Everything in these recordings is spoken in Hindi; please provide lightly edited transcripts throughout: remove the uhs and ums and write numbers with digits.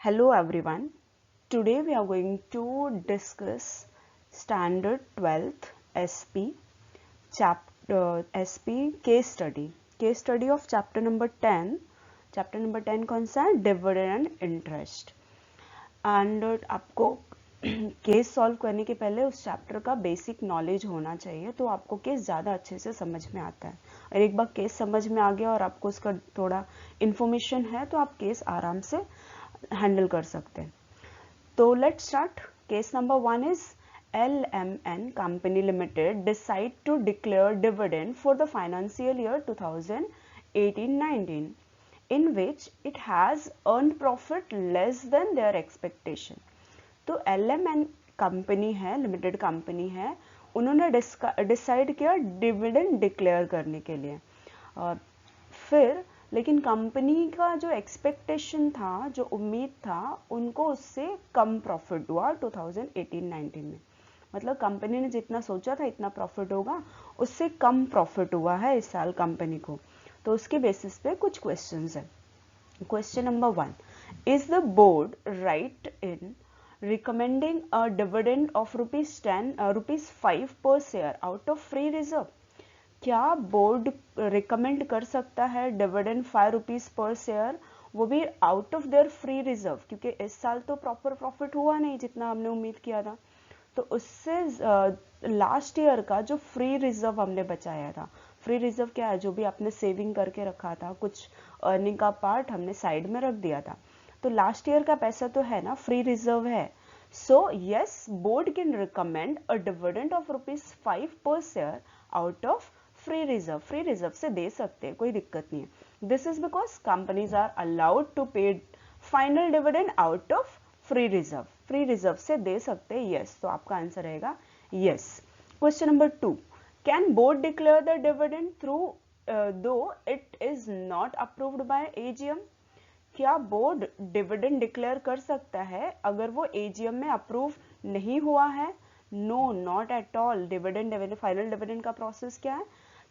Hello everyone. Today we are going to discuss Standard 12th SP SP case study. Case study of chapter number 10. Chapter number 10 कौन सा है? Dividend and interest. एंड आपको केस सॉल्व करने के पहले उस चैप्टर का बेसिक नॉलेज होना चाहिए, तो आपको केस ज़्यादा अच्छे से समझ में आता है। और एक बार केस समझ में आ गया और आपको उसका थोड़ा इन्फॉर्मेशन है तो आप केस आराम से हैंडल कर सकते हैं। तो let's start. Case number 1 is LMN Company Limited decide to declare dividend for the financial year 2018-19 in which it has earned profit less than their expectation। तो LMN कंपनी है, लिमिटेड कंपनी है, उन्होंने डिसाइड किया डिविडेंड डिक्लेयर करने के लिए। फिर लेकिन कंपनी का जो एक्सपेक्टेशन था, जो उम्मीद था, उनको उससे कम प्रॉफिट हुआ 2018-19 में। मतलब कंपनी ने जितना सोचा था इतना प्रॉफिट होगा, उससे कम प्रॉफिट हुआ है इस साल कंपनी को। तो उसके बेसिस पे कुछ क्वेश्चंस है। Question number 1, is the board right in recommending a dividend of rupees 5 per share out of free reserve? क्या बोर्ड रिकमेंड कर सकता है डिविडेंड 5 रुपीज पर शेयर, वो भी out of their free reserve? क्योंकि इस साल तो प्रॉपर प्रॉफिट हुआ नहीं जितना हमने उम्मीद किया था, तो उससे लास्ट ईयर का जो फ्री रिजर्व हमने बचाया था, फ्री रिजर्व क्या है? जो भी आपने सेविंग करके रखा था, कुछ अर्निंग का पार्ट हमने साइड में रख दिया था, तो लास्ट ईयर का पैसा तो है ना, फ्री रिजर्व है। So yes, board can recommend a dividend of rupees 5 per share out of free reserve. Free reserve से दे सकते हैं, कोई दिक्कत नहीं है। This is because companies are allowed to pay final dividend out of free reserve. Free reserve से दे सकते हैं, यस। तो आपका आंसर रहेगा yes. Question number 2, can board declare the dividend through though it is not approved by AGM? क्या बोर्ड डिविडेंड डिक्लेयर कर सकता है अगर वो एजीएम में अप्रूव नहीं हुआ है? No, not at all. Dividend final dividend का प्रोसेस क्या है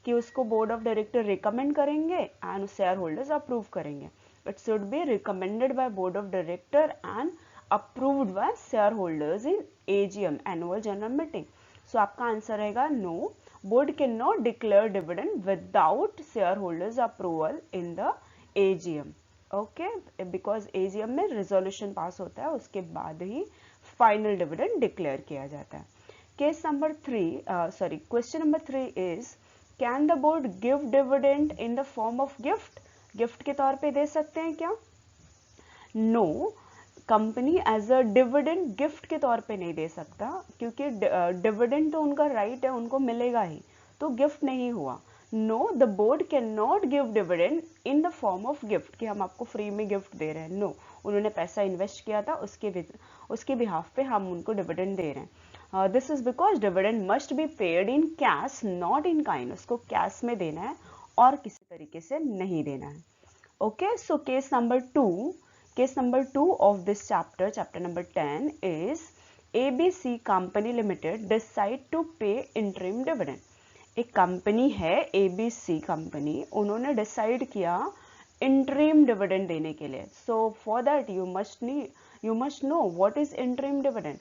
कि उसको बोर्ड ऑफ डायरेक्टर रिकमेंड करेंगे एंड शेयर होल्डर्स अप्रूव करेंगे। It should be recommended by board of director and approved by share holders in AGM, annual general meeting. So आपका आंसर रहेगा no, board can not declare dividend without share holders approval in the AGM. Okay, because AGM में रिजोल्यूशन पास होता है, उसके बाद ही फाइनल डिविडेंड डिक्लेयर किया जाता है। Case number 3 question number 3 is can the board give dividend in the form of gift? Gift के तौर पे दे सकते हैं क्या? No, company as a dividend gift के तौर पे नहीं दे सकता, क्योंकि डिविडेंड तो उनका राइट है, उनको मिलेगा ही, तो गिफ्ट नहीं हुआ। No, the board can not give dividend in the form of gift, कि हम आपको फ्री में गिफ्ट दे रहे हैं। नो, उन्होंने पैसा इन्वेस्ट किया था, उसके बिहाफ पे हम उनको डिविडेंड दे रहे हैं। This is because dividend must be paid in cash not in kind. उसको कैश में देना है और किसी तरीके से नहीं देना है। Okay, so case number 2 of this chapter number 10 is ABC Company Limited decide to pay interim dividend। एक कंपनी है ABC कंपनी, उन्होंने डिसाइड किया इंटरिम डिविडेंड देने के लिए। So for that you must know what is interim dividend.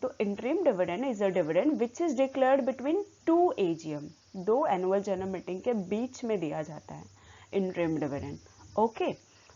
तो interim dividend is a dividend which is declared between 2 AGM, 2 annual general meeting के बीच में दिया जाता है interim dividend. Okay,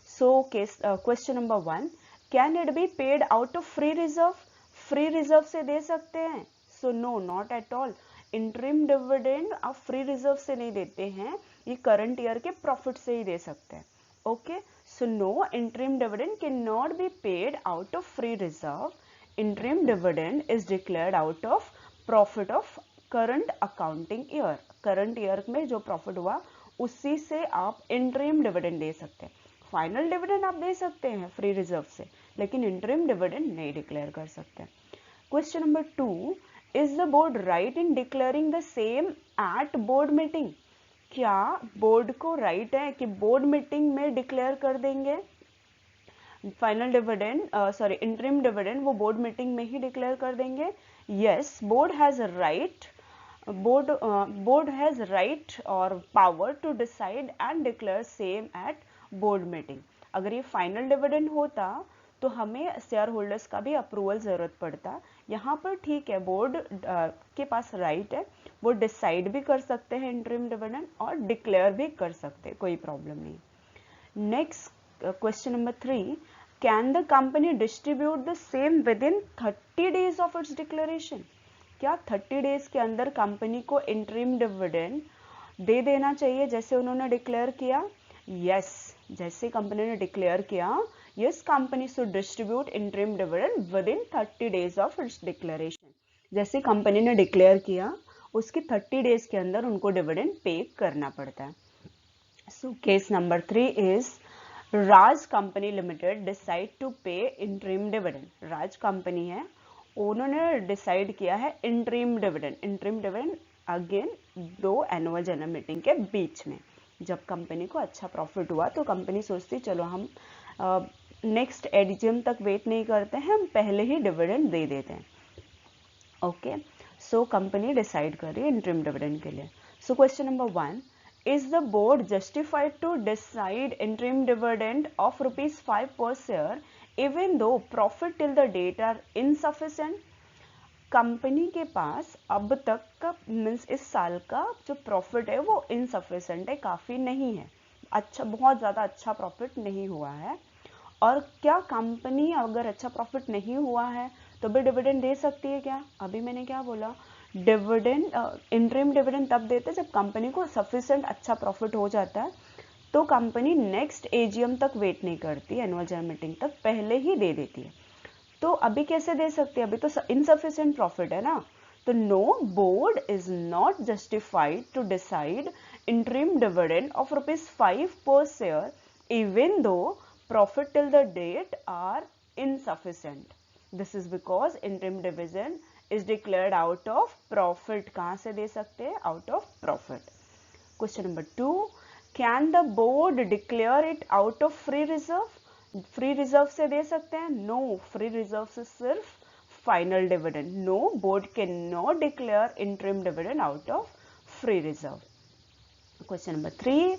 so question number 1, can it be paid out of free reserve? Free reserve से दे सकते हैं? So no, not at all. Interim dividend आप फ्री रिजर्व से नहीं देते हैं, ये करंट ईयर के प्रॉफिट से ही दे सकते हैं। Okay, so no, interim dividend can not be paid out of free reserve. Interim dividend is declared out of profit of current accounting year. Current year में जो प्रॉफिट हुआ उसी से आप इंटरिम डिविडेंड दे सकते हैं। फाइनल डिविडेंड आप दे सकते हैं फ्री रिजर्व से, लेकिन इंटरिम डिविडेंड नहीं डिक्लेयर कर सकते। Question number 2, is the board right in declaring the same at board meeting? क्या बोर्ड को राइट है कि बोर्ड मीटिंग में डिक्लेयर कर देंगे फाइनल डिविडेंड, इंटरिम डिविडेंड, वो बोर्ड मीटिंग में ही डिक्लेयर कर देंगे? यस, बोर्ड हैज राइट और power to decide and declare same at board meeting. अगर ये फाइनल डिविडेंड होता तो हमें शेयर होल्डर्स का भी अप्रूवल ज़रूरत पड़ता। यहाँ पर ठीक है, बोर्ड के पास राइट है, वो डिसाइड भी कर सकते हैं इंटरिम डिविडेंड और डिक्लेयर भी कर सकते हैं, कोई प्रॉब्लम नहीं। Next question number 3, can the company distribute the same with in 30 days of its declaration? क्या 30 डेज के अंदर कंपनी को इंटरिम डिविडेंड दे देना चाहिए जैसे उन्होंने डिक्लेयर किया? यस, जैसे कंपनी ने डिक्लेयर किया, yes, company should distribute interim dividend with in 30 days of its declaration. जैसे कंपनी ने डिक्लेयर किया, उसके 30 डेज के अंदर उनको डिविडेंड पे करना पड़ता है। So case number 3 is Raj company limited decide to pay interim dividend. Raj company है, उन्होंने डिसाइड किया है interim dividend. Interim dividend again 2 annual general meeting के बीच में, जब कंपनी को अच्छा प्रॉफिट हुआ तो कंपनी सोचती चलो हम नेक्स्ट एडीजीएम तक वेट नहीं करते हैं, हम पहले ही डिविडेंड दे देते हैं। ओके, सो कंपनी डिसाइड कर रही है इंटरिम डिविडेंड के लिए। सो question number 1, is the board justified to decide interim dividend of ₹5 per share even though profit till the date are insufficient? Company के पास अब तक का मीन्स इस साल का जो प्रॉफिट है वो इनसफिशिएंट है, काफ़ी नहीं है, अच्छा, बहुत ज़्यादा अच्छा प्रॉफिट नहीं हुआ है। और क्या कंपनी अगर अच्छा प्रॉफिट नहीं हुआ है तो भी डिविडेंड दे सकती है क्या? अभी मैंने क्या बोला, डिविडेंड इंटरिम डिविडेंड तब देते जब कंपनी को सफिशिएंट अच्छा प्रॉफिट हो जाता है, तो कंपनी नेक्स्ट एजीएम तक वेट नहीं करती, एनुअल जनरल मीटिंग तक पहले ही दे देती है। तो अभी कैसे दे सकती है? अभी तो इनसफिशिएंट प्रॉफिट है ना। तो no, board is not justified to decide interim dividend of ₹5 per share even though profit till the date are insufficient. This is because interim dividend is declared out of profit. कहाँ से दे सकते हैं? Out of profit. Question number 2, can the board declare it out of free reserve? Free reserve से दे सकते हैं? नो, फ्री रिजर्व से सिर्फ final dividend. No, board can not declare interim dividend out of free reserve. Question number 3,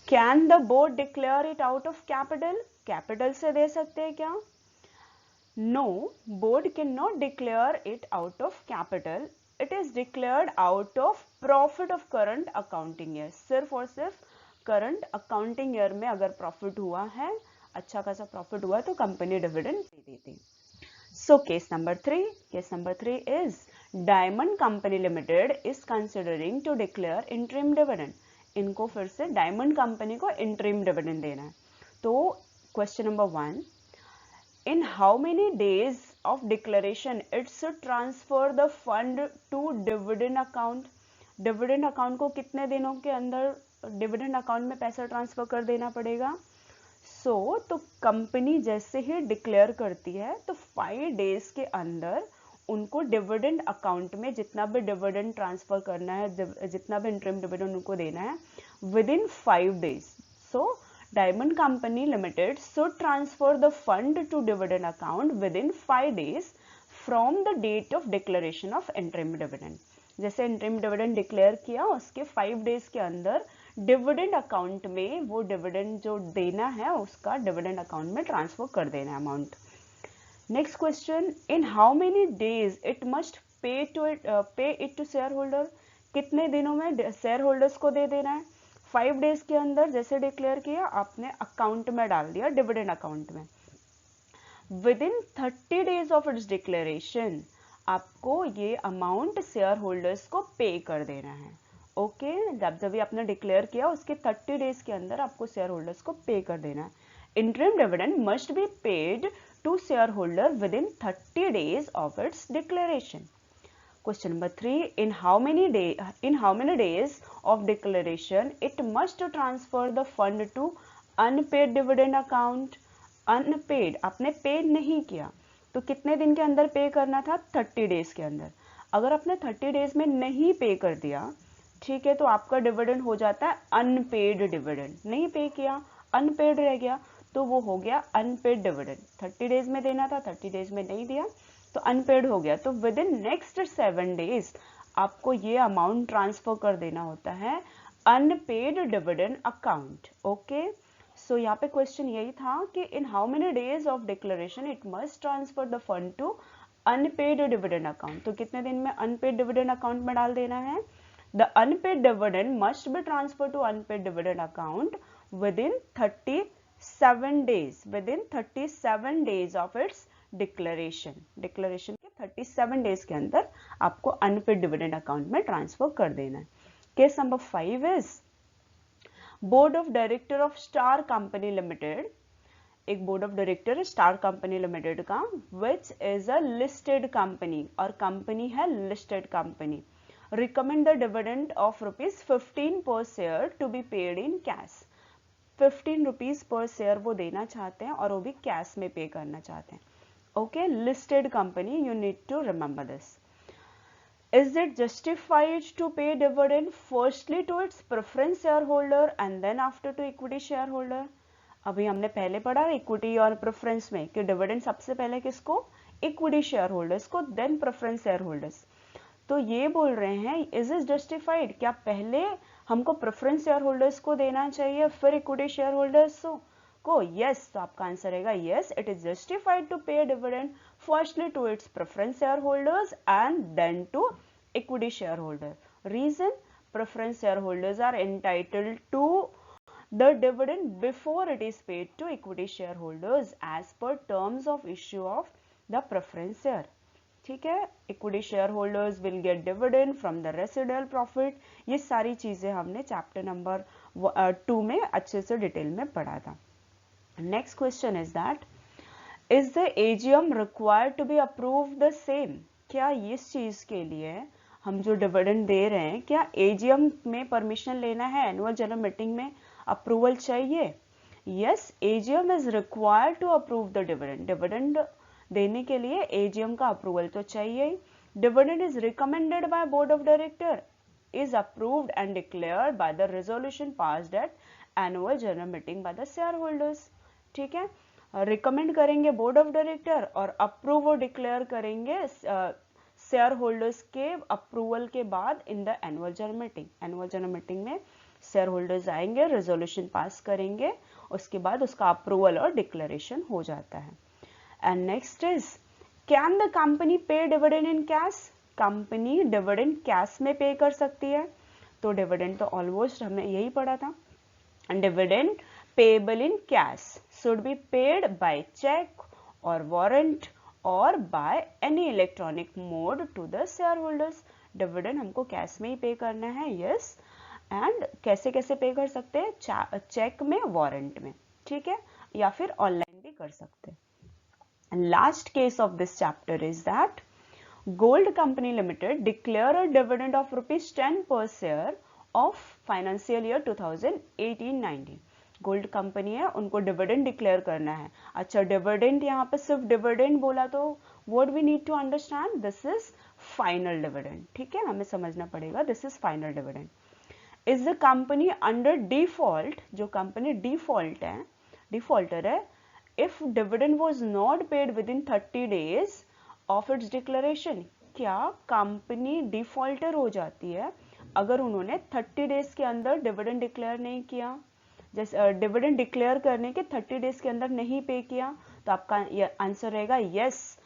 can the board declare it out of capital? Capital से दे सकते हैं क्या? No, board can not declare it out of capital, it is declared out of profit of current accounting year. सिर्फ और सिर्फ करंट अकाउंटिंग ईयर में अगर प्रॉफिट हुआ है, अच्छा खासा प्रॉफिट हुआ, तो कंपनी डिविडेंड दे देती। So case number 3 is Diamond company limited is considering to declare interim dividend. इनको फिर से डायमंड कंपनी को इंटरिम डिविडेंड देना है। तो question number 1, in how many days of declaration it should transfer the fund to dividend account? Dividend account को कितने दिनों के अंदर डिविडेंड अकाउंट में पैसा ट्रांसफर कर देना पड़ेगा? तो कंपनी जैसे ही डिक्लेयर करती है तो 5 डेज के अंदर उनको डिविडेंड अकाउंट में जितना भी डिविडेंड ट्रांसफर करना है, जितना भी इंटरिम डिविडेंड उनको देना है, within 5 days. So diamond company limited should transfer the fund to dividend account within 5 days from the date of declaration of interim dividend. जैसे इंटरिम डिविडेंड डिक्लेयर किया, उसके 5 डेज के अंदर डिविडेंड अकाउंट में वो डिविडेंड जो देना है उसका डिविडेंड अकाउंट में ट्रांसफर कर देना amount. Next question, in how many days it must pay it to share holder? कितने दिनों में शेयर होल्डर्स को दे देना है? 5 डेज के अंदर जैसे डिक्लेयर किया आपने अकाउंट में डाल दिया, डिविडेंड अकाउंट में। With in 30 days of its declaration आपको ये अमाउंट शेयर होल्डर्स को पे कर देना है। ओके, जब भी आपने डिक्लेयर किया उसके 30 डेज के अंदर आपको शेयर होल्डर्स को पे कर देना है। Interim dividend must be paid to share holder within 30 days of its declaration. Question number 3, in how many days of declaration it must transfer the fund to unpaid dividend account? Unpaid, आपने पे नहीं किया तो कितने दिन के अंदर पे करना था? 30 डेज के अंदर। अगर आपने 30 डेज में नहीं पे कर दिया, ठीक है, तो आपका डिविडेंड हो जाता है अनपेड डिविडेंड। नहीं पे किया, अनपेड रह गया, तो वो हो गया अनपेड डिविडेंड। 30 डेज में देना था, 30 डेज में नहीं दिया तो अनपेड हो गया। तो विद इन नेक्स्ट 7 डेज आपको ये अमाउंट ट्रांसफर कर देना होता है unpaid dividend account. Okay, so यहाँ पे क्वेश्चन यही था कि in how many days of declaration it must transfer the fund to unpaid dividend account. तो कितने दिन में अनपेड डिविडेंड अकाउंट में डाल देना है? The unpaid dividend must be transfer to unpaid dividend account within 37 days, within 37 days of its declaration. Declaration के 37 डेज के अंदर आपको अनपेड डिविडेंड अकाउंट में ट्रांसफर कर देना है। Case number 5 is board of director of star company limited. एक बोर्ड ऑफ डायरेक्टर है स्टार कंपनी लिमिटेड का, which is a listed company, और कंपनी है listed company. Recommend the dividend of ₹15 per share to be paid in cash. 15 rupees per share वो देना चाहते हैं और वो भी कैश में पे करना चाहते हैं। Okay, listed company, you need to remember this. Is it justified to pay dividend firstly to its preference shareholder and then after to equity shareholder? अभी हमने पहले पढ़ा इक्विटी और प्रेफरेंस में कि डिविडेंड सबसे पहले किसको? इक्विटी शेयर होल्डर्स को, देन प्रेफरेंस शेयर होल्डर्स। तो ये बोल रहे हैं इज इज जस्टिफाइड, क्या पहले हमको प्रेफरेंस शेयर होल्डर्स को देना चाहिए फिर इक्विटी शेयर होल्डर्स को? यस, तो आपका आंसर रहेगा yes, it is justified to pay dividend firstly to its preference share holders and then to equity shareholder. Reason, preference shareholders are entitled to the dividend before it is paid to equity shareholders as per terms of issue of the preference share. ठीक है, equity shareholders will get dividend from the residual profit। ये सारी चीजें हमने चैप्टर नंबर 2 में अच्छे से डिटेल में पढ़ा था। Next question is that is the AGM required to be approved the same? क्या इस चीज के लिए हम जो डिविडेंड दे रहे हैं, क्या AGM में परमिशन लेना है? एनुअल जनरल मीटिंग में अप्रूवल चाहिए? Yes, AGM is required to approve the dividend. Dividend देने के लिए AGM का अप्रूवल तो चाहिए ही। Dividend is recommended by board of director, is approved and declared by the resolution passed at annual general meeting by the share holders. ठीक है, रिकमेंड करेंगे बोर्ड ऑफ डायरेक्टर और अप्रूव और डिक्लेयर करेंगे शेयर होल्डर्स के अप्रूवल के बाद in the annual general meeting. Annual general meeting में शेयर होल्डर्स आएंगे, रेजोल्यूशन पास करेंगे, उसके बाद उसका अप्रूवल और डिक्लेरेशन हो जाता है। And next is can the company pay dividend in cash? Company dividend cash में पे कर सकती है? तो डिविडेंड तो ऑलमोस्ट हमने यही पढ़ा था। Dividend payable in cash should be paid by cheque और वारंट और by any electronic mode to the share holders. Dividend हमको कैश में ही पे करना है, यस। एंड कैसे कैसे पे कर सकते हैं? चेक में, वारंट में, ठीक है, या फिर ऑनलाइन भी कर सकते हैं। Last case of this chapter is that gold company limited declare a dividend of ₹10 पर share of financial year 2018-19। Gold company है, उनको डिविडेंड डिक्लेयर करना है। अच्छा, डिविडेंड यहाँ पे सिर्फ डिविडेंड बोला तो what we need to understand, this is final dividend. ठीक है, हमें समझना पड़ेगा this is final dividend. Is the company under default? जो कंपनी डिफॉल्टर है, if dividend was not paid within 30 days of its declaration. क्या कंपनी डिफॉल्टर हो जाती है अगर उन्होंने 30 डेज के अंदर डिविडेंड डिक्लेयर नहीं किया? जैसे डिविडेंड डिक्लेयर करने के 30 डेज के अंदर नहीं पे किया, तो आपका आंसर रहेगा yes,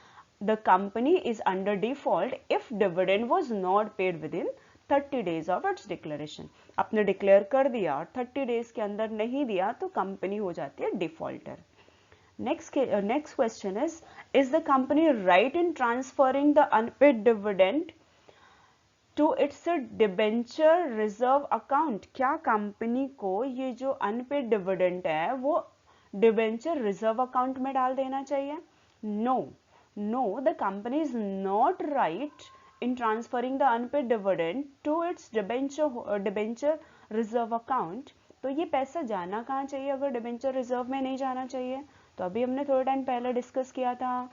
the company is under default if dividend was not paid within 30 days of its declaration. आपने डिक्लेयर कर दिया और 30 डेज के अंदर नहीं दिया तो कंपनी हो जाती है defaulter. Next question is the company right in transferring the unpaid dividend to its debenture reserve account? क्या कंपनी को ये जो अनपेड डिविडेंड है वो डिबेंचर रिजर्व अकाउंट में डाल देना चाहिए? No, the company is not right in transferring the unpaid dividend to its debenture reserve account। तो ये पैसा जाना कहाँ चाहिए अगर डिबेंचर रिजर्व में नहीं जाना चाहिए? तो अभी हमने थोड़ा टाइम पहले डिस्कस किया था,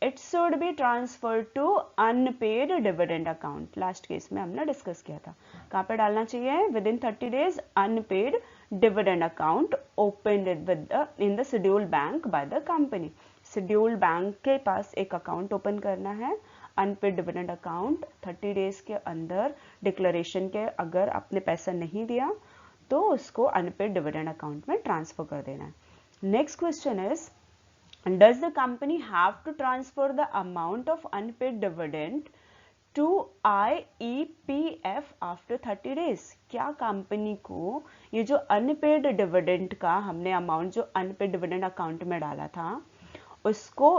it should be transfer to unpaid dividend account. Last case में हमने डिस्कस किया था कहाँ पे डालना चाहिए? Within 30 days unpaid dividend account open in the schedule bank by the company. Schedule bank के पास एक अकाउंट ओपन करना है, अनपेड डिविडेंड अकाउंट। 30 डेज के अंदर डिक्लेरेशन के अगर आपने पैसा नहीं दिया तो उसको अनपेड डिविडेंड अकाउंट में ट्रांसफर कर देना है. Next question is, does the company have to transfer the amount of unpaid dividend to IEPF after 30 days? क्या कंपनी को ये जो अनपेड डिविडेंड का हमने अमाउंट जो अनपेड डिविडेंड अकाउंट में डाला था उसको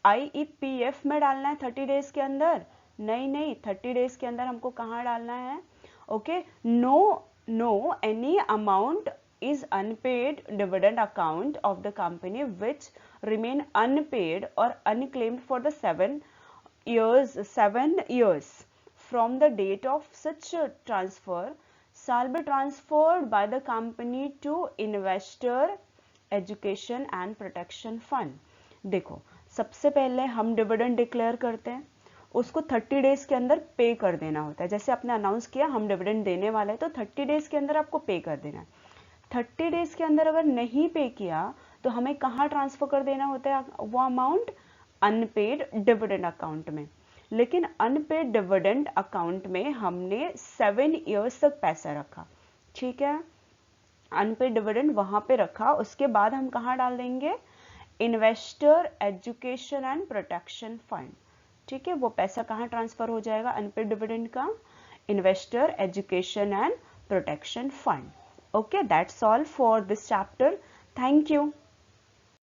IEPF में डालना है 30 डेज के अंदर? नहीं, 30 डेज के अंदर हमको कहाँ डालना है? Okay, no any amount is unpaid dividend account of the company which remain unpaid or unclaimed for the 7 years from the date of such transfer shall be transferred by the company to investor education and protection fund. देखो, सबसे पहले हम डिविडेंड डिक्लेयर करते हैं, उसको 30 डेज के अंदर पे कर देना होता है. जैसे आपने अनाउंस किया हम डिविडेंड देने वाले हैं तो 30 डेज के अंदर आपको पे कर देना है. 30 डेज के अंदर अगर नहीं पे किया तो हमें कहाँ ट्रांसफर कर देना होता है वो अमाउंट? अनपेड डिविडेंड अकाउंट में. लेकिन अनपेड डिविडेंड अकाउंट में हमने 7 ईयर्स तक पैसा रखा, ठीक है, अनपेड डिविडेंड वहां पे रखा. उसके बाद हम कहाँ डाल देंगे? Investor education and protection fund. ठीक है, वो पैसा कहाँ ट्रांसफर हो जाएगा अनपेड डिविडेंड का? Investor education and protection fund. Okay, that's all for this chapter. Thank you.